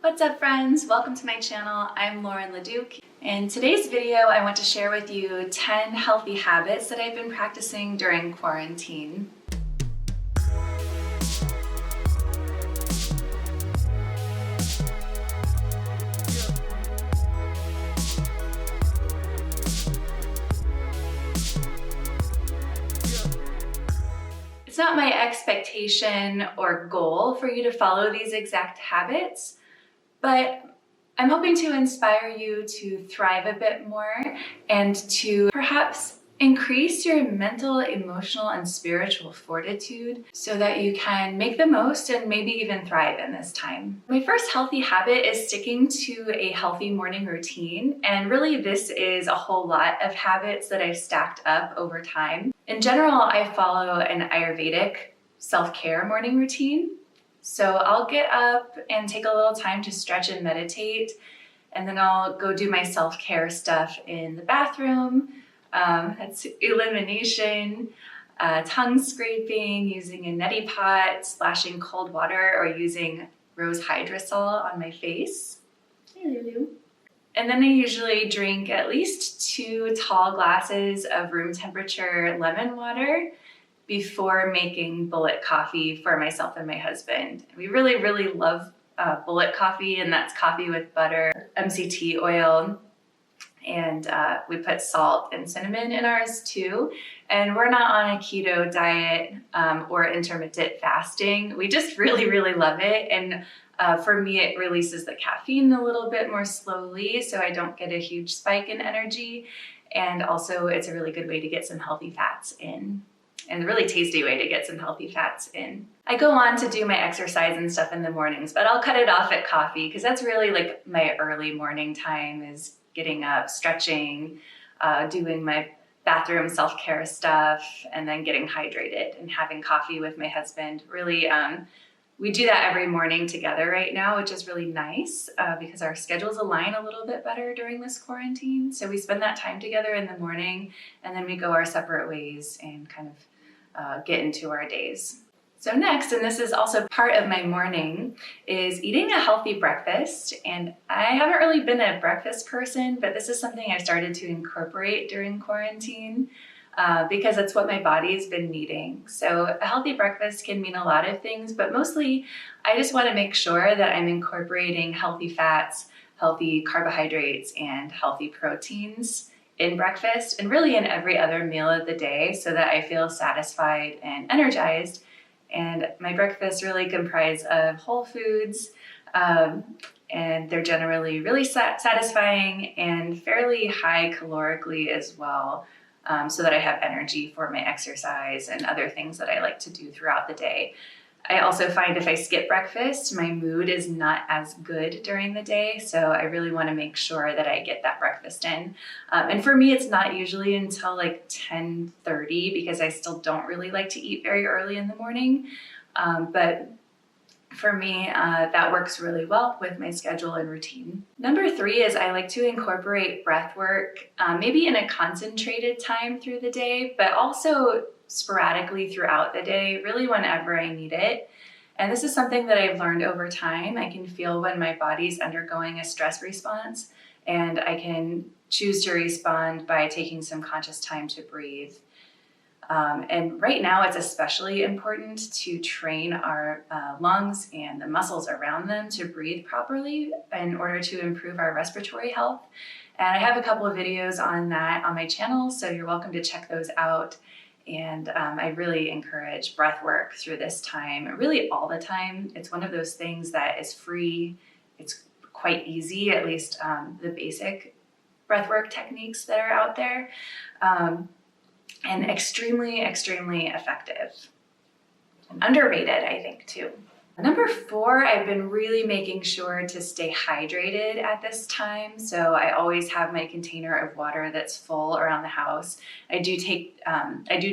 What's up, friends? Welcome to my channel. I'm Lauren Leduc. In today's video, I want to share with you 10 healthy habits that I've been practicing during quarantine. It's not my expectation or goal for you to follow these exact habits, but I'm hoping to inspire you to thrive a bit more and to perhaps increase your mental, emotional, and spiritual fortitude so that you can make the most and maybe even thrive in this time. My first healthy habit is sticking to a healthy morning routine, and really this is a whole lot of habits that I've stacked up over time. In general, I follow an Ayurvedic self-care morning routine. So I'll get up and take a little time to stretch and meditate, and then I'll go do my self-care stuff in the bathroom. That's elimination, tongue scraping, using a neti pot, splashing cold water, or using rose hydrosol on my face. Hey, Lulu. And then I usually drink at least 2 tall glasses of room temperature lemon water before making bullet coffee for myself and my husband. We really, really love bullet coffee, and that's coffee with butter, MCT oil, and we put salt and cinnamon in ours too. And we're not on a keto diet or intermittent fasting. We just really, really love it. And for me, it releases the caffeine a little bit more slowly, so I don't get a huge spike in energy. And also, it's a really good way to get some healthy fats in, and a really tasty way to get some healthy fats in. I go on to do my exercise and stuff in the mornings, but I'll cut it off at coffee because that's really like my early morning time, is getting up, stretching, doing my bathroom self-care stuff, and then getting hydrated and having coffee with my husband. Really, we do that every morning together right now, which is really nice because our schedules align a little bit better during this quarantine. So we spend that time together in the morning, and then we go our separate ways and kind of get into our days. So next, and this is also part of my morning, is eating a healthy breakfast. And I haven't really been a breakfast person, but this is something I started to incorporate during quarantine because it's what my body's been needing. So a healthy breakfast can mean a lot of things, but mostly I just want to make sure that I'm incorporating healthy fats, healthy carbohydrates, and healthy proteins in breakfast, and really in every other meal of the day, so that I feel satisfied and energized. And my breakfasts really comprise of whole foods, and they're generally really satisfying and fairly high calorically as well, so that I have energy for my exercise and other things that I like to do throughout the day. I also find if I skip breakfast, my mood is not as good during the day, so I really want to make sure that I get that breakfast in. And for me, it's not usually until like 10:30 because I still don't really like to eat very early in the morning. But for me, that works really well with my schedule and routine. Number 3 is I like to incorporate breath work, maybe in a concentrated time through the day, but also sporadically throughout the day, really whenever I need it. And this is something that I've learned over time. I can feel when my body's undergoing a stress response, and I can choose to respond by taking some conscious time to breathe. And right now it's especially important to train our lungs and the muscles around them to breathe properly in order to improve our respiratory health. And I have a couple of videos on that on my channel, so you're welcome to check those out. And I really encourage breath work through this time, really all the time. It's one of those things that is free. It's quite easy, at least the basic breath work techniques that are out there, and extremely, extremely effective. And underrated, I think, too. Number 4, I've been really making sure to stay hydrated at this time. So I always have my container of water that's full around the house. I do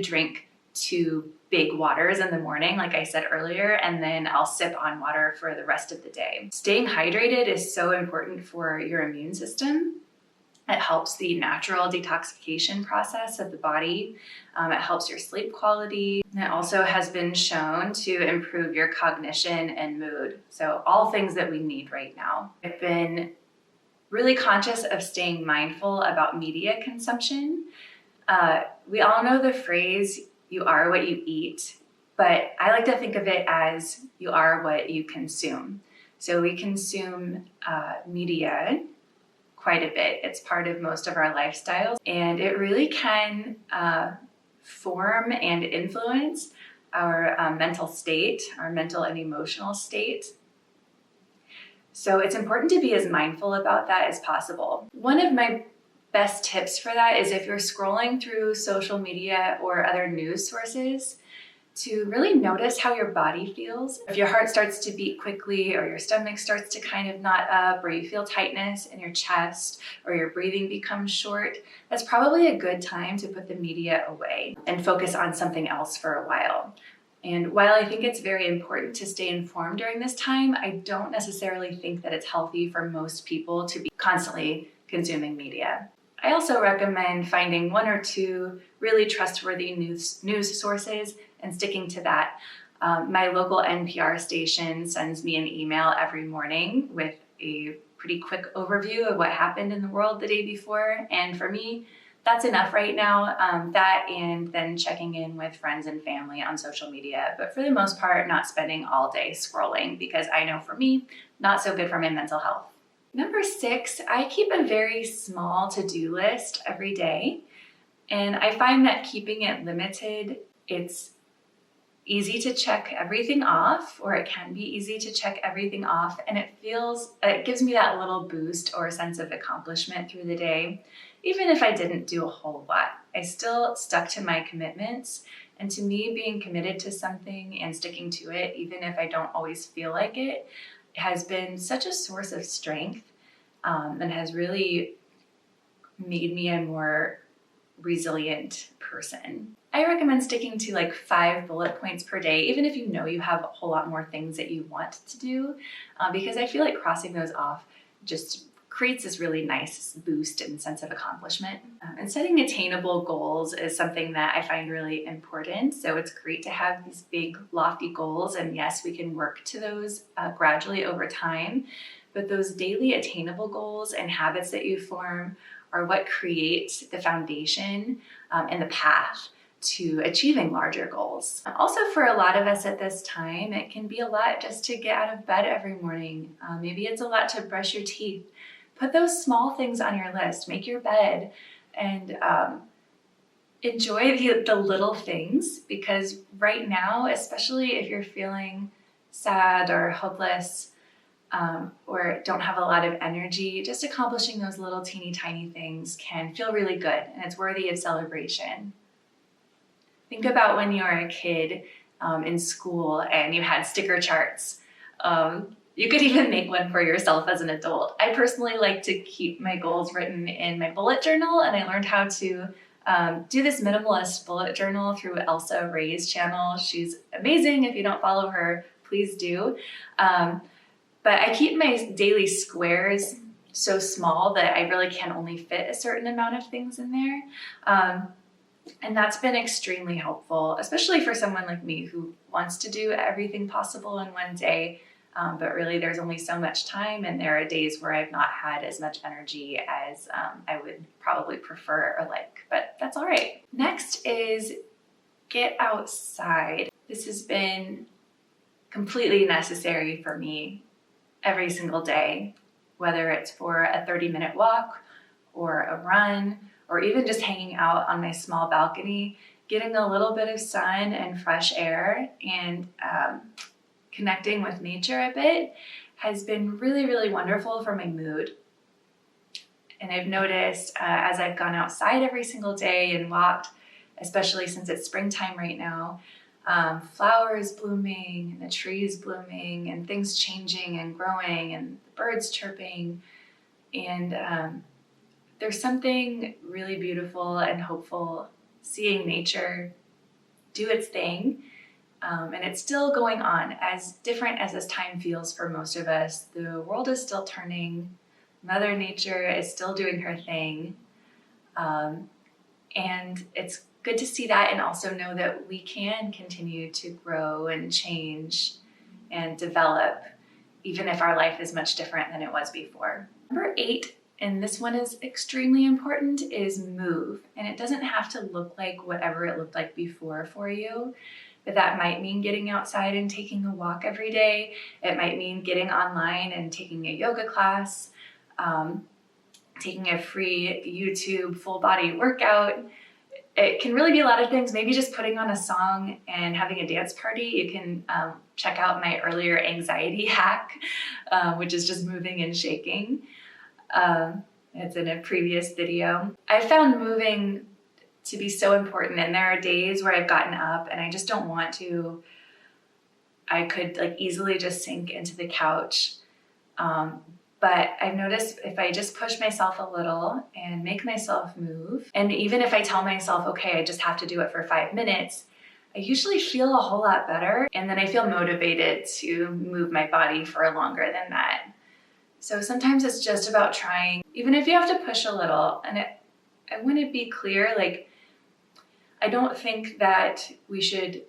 drink 2 big waters in the morning, like I said earlier, and then I'll sip on water for the rest of the day. Staying hydrated is so important for your immune system. It helps the natural detoxification process of the body. It helps your sleep quality. And it also has been shown to improve your cognition and mood. So all things that we need right now. I've been really conscious of staying mindful about media consumption. We all know the phrase, you are what you eat, but I like to think of it as you are what you consume. So we consume media quite a bit. It's part of most of our lifestyles, and it really can form and influence our mental state, our mental and emotional state. So it's important to be as mindful about that as possible. One of my best tips for that is if you're scrolling through social media or other news sources, to really notice how your body feels. If your heart starts to beat quickly, or your stomach starts to kind of knot up, or you feel tightness in your chest, or your breathing becomes short, that's probably a good time to put the media away and focus on something else for a while. And while I think it's very important to stay informed during this time, I don't necessarily think that it's healthy for most people to be constantly consuming media. I also recommend finding one or two really trustworthy news sources and sticking to that. My local NPR station sends me an email every morning with a pretty quick overview of what happened in the world the day before. And for me, that's enough right now. That and then checking in with friends and family on social media. But for the most part, not spending all day scrolling, because I know for me, not so good for my mental health. Number 6, I keep a very small to-do list every day. And I find that keeping it limited, it's easy to check everything off, or it can be easy to check everything off, and it gives me that little boost or sense of accomplishment through the day. Even if I didn't do a whole lot, I still stuck to my commitments. And to me, being committed to something and sticking to it, even if I don't always feel like it, has been such a source of strength, and has really made me a more resilient person. I recommend sticking to like 5 bullet points per day, even if you know you have a whole lot more things that you want to do, because I feel like crossing those off just creates this really nice boost and sense of accomplishment. And setting attainable goals is something that I find really important. So it's great to have these big, lofty goals, and yes, we can work to those gradually over time, but those daily attainable goals and habits that you form are what create the foundation and the path to achieving larger goals. Also, for a lot of us at this time, it can be a lot just to get out of bed every morning. Maybe it's a lot to brush your teeth. Put those small things on your list. Make your bed and enjoy the little things, because right now, especially if you're feeling sad or hopeless, or don't have a lot of energy, just accomplishing those little teeny tiny things can feel really good, and it's worthy of celebration. Think about when you were a kid in school and you had sticker charts. You could even make one for yourself as an adult. I personally like to keep my goals written in my bullet journal, and I learned how to do this minimalist bullet journal through Elsa Ray's channel. She's amazing. If you don't follow her, please do. But I keep my daily squares so small that I really can only fit a certain amount of things in there. And that's been extremely helpful, especially for someone like me who wants to do everything possible in one day. But really there's only so much time, and there are days where I've not had as much energy as I would probably prefer or like, but that's all right. Next is get outside. This has been completely necessary for me every single day, whether it's for a 30-minute walk or a run, or even just hanging out on my small balcony, getting a little bit of sun and fresh air and connecting with nature a bit has been really, really wonderful for my mood. And I've noticed as I've gone outside every single day and walked, especially since it's springtime right now, flowers blooming and the trees blooming and things changing and growing and the birds chirping. And there's something really beautiful and hopeful seeing nature do its thing. And it's still going on. As different as this time feels for most of us, the world is still turning Mother Nature is still doing her thing. And it's good to see that and also know that we can continue to grow and change and develop, even if our life is much different than it was before. Number 8, and this one is extremely important, is move. And it doesn't have to look like whatever it looked like before for you, but that might mean getting outside and taking a walk every day. It might mean getting online and taking a yoga class, taking a free YouTube full body workout. It can really be a lot of things. Maybe just putting on a song and having a dance party. You can check out my earlier anxiety hack, which is just moving and shaking. It's in a previous video. I found moving to be so important, and there are days where I've gotten up and I just don't want to. I could easily just sink into the couch. But I've noticed if I just push myself a little and make myself move, and even if I tell myself, okay, I just have to do it for 5 minutes, I usually feel a whole lot better. And then I feel motivated to move my body for longer than that. So sometimes it's just about trying, even if you have to push a little. And I want to be clear, I don't think that we should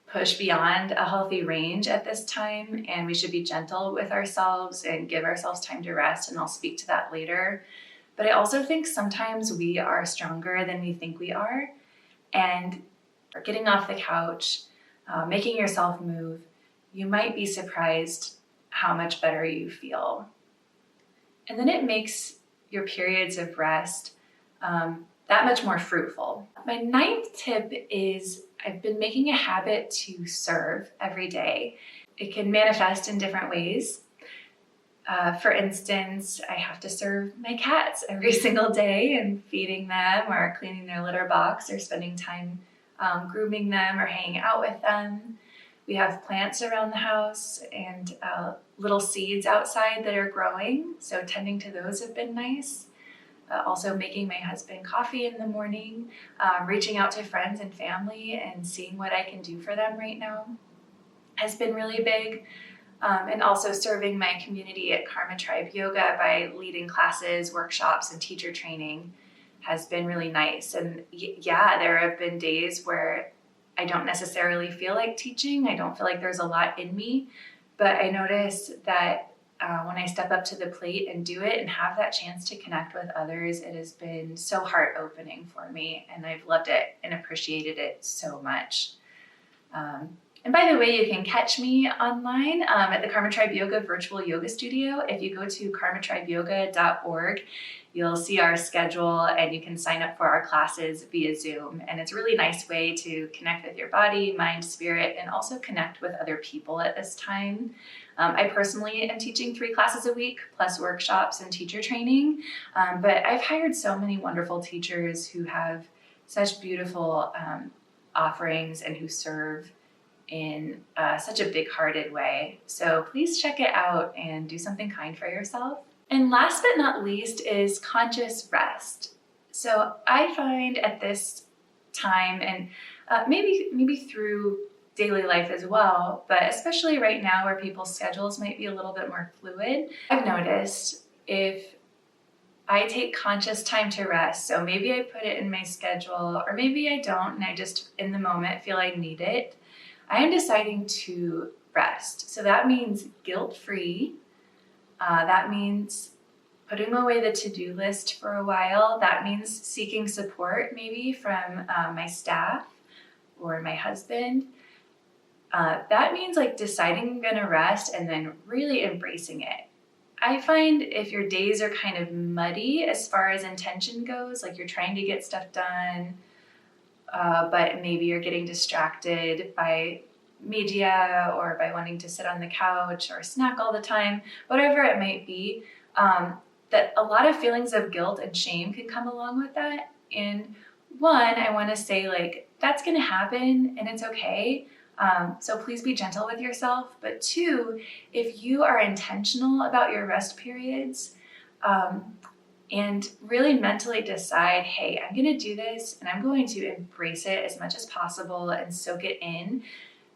push beyond a healthy range at this time, and we should be gentle with ourselves and give ourselves time to rest, and I'll speak to that later. But I also think sometimes we are stronger than we think we are, and getting off the couch, making yourself move, you might be surprised how much better you feel. And then it makes your periods of rest that much more fruitful. My 9th tip is I've been making a habit to serve every day. It can manifest in different ways. For instance, I have to serve my cats every single day and feeding them or cleaning their litter box or spending time grooming them or hanging out with them. We have plants around the house and little seeds outside that are growing, so tending to those have been nice. Also making my husband coffee in the morning, reaching out to friends and family and seeing what I can do for them right now has been really big. And also serving my community at Karma Tribe Yoga by leading classes, workshops, and teacher training has been really nice. And yeah, there have been days where I don't necessarily feel like teaching. I don't feel like there's a lot in me, but I notice that when I step up to the plate and do it and have that chance to connect with others, it has been so heart-opening for me, and I've loved it and appreciated it so much. And by the way, you can catch me online at the Karma Tribe Yoga virtual yoga studio. If you go to karmatribeyoga.org, you'll see our schedule and you can sign up for our classes via Zoom. And it's a really nice way to connect with your body, mind, spirit, and also connect with other people at this time. I personally am teaching 3 classes a week, plus workshops and teacher training. But I've hired so many wonderful teachers who have such beautiful offerings and who serve in such a big-hearted way. So please check it out and do something kind for yourself. And last but not least is conscious rest. So I find at this time, and maybe through daily life as well, but especially right now where people's schedules might be a little bit more fluid, I've noticed if I take conscious time to rest, so maybe I put it in my schedule, or maybe I don't, and I just in the moment feel I need it, I am deciding to rest. So that means guilt-free. That means putting away the to-do list for a while. That means seeking support maybe from my staff or my husband. That means deciding I'm gonna rest and then really embracing it. I find if your days are kind of muddy as far as intention goes, you're trying to get stuff done, but maybe you're getting distracted by media or by wanting to sit on the couch or snack all the time, whatever it might be, that a lot of feelings of guilt and shame can come along with that. And one, I want to say that's going to happen and it's okay. So please be gentle with yourself. But 2, if you are intentional about your rest periods, and really mentally decide, hey, I'm going to do this and I'm going to embrace it as much as possible and soak it in,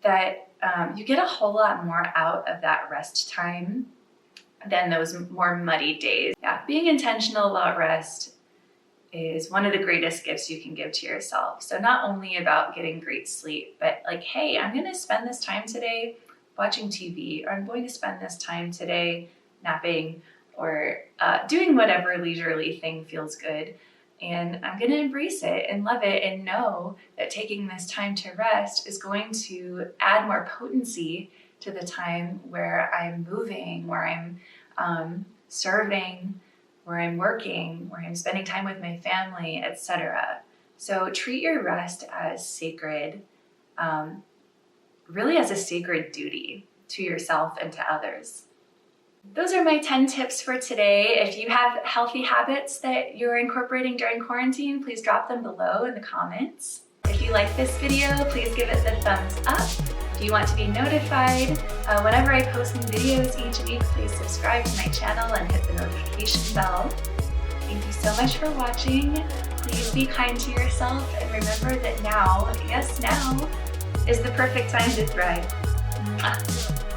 that you get a whole lot more out of that rest time. than those more muddy days. Yeah, being intentional about rest is one of the greatest gifts you can give to yourself. So not only about getting great sleep, but like, hey, I'm going to spend this time today watching TV, or I'm going to spend this time today napping, or doing whatever leisurely thing feels good. And I'm going to embrace it and love it and know that taking this time to rest is going to add more potency to the time where I'm moving, where I'm serving, where I'm working, where I'm spending time with my family, etc. So treat your rest as sacred, really as a sacred duty to yourself and to others. Those are my 10 tips for today. If you have healthy habits that you're incorporating during quarantine, please drop them below in the comments. If you like this video, please give it the thumbs up. If you want to be notified whenever I post new videos each week, please subscribe to my channel and hit the notification bell. Thank you so much for watching. Please be kind to yourself and remember that now, yes, now, is the perfect time to thrive. Mwah.